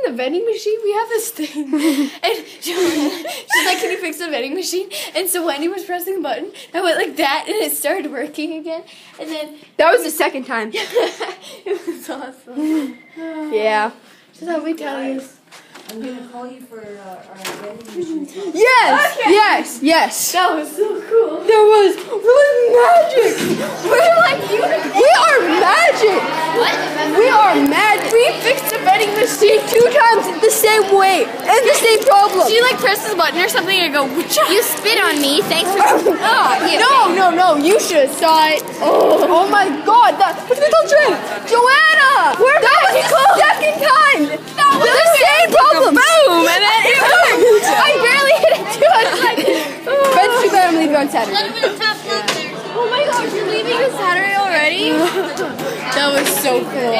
the vending machine, we have this thing. And she's like, can you fix the vending machine? And so Wendy was pressing the button. I went like that, and it started working again. And then that was the second time. It was awesome. Yeah. So how we tell you. I'm gonna call you for our vending machine. Yes, Okay. yes. That was so cool. We're magic. We're like We are magic. What? We are magic. We fixed the vending machine 2 times the same way and the same problem. She like presses the button or something and go, you spit on me, thanks for No, you should have saw it. Oh my God, what's the children? Joanna! That was the second time! That was the same problem! Boom! And then it worked! I barely hit it too. I was like, Ben's too bad I'm leaving on Saturday. Oh my gosh, you're leaving on Saturday already? That was so cool.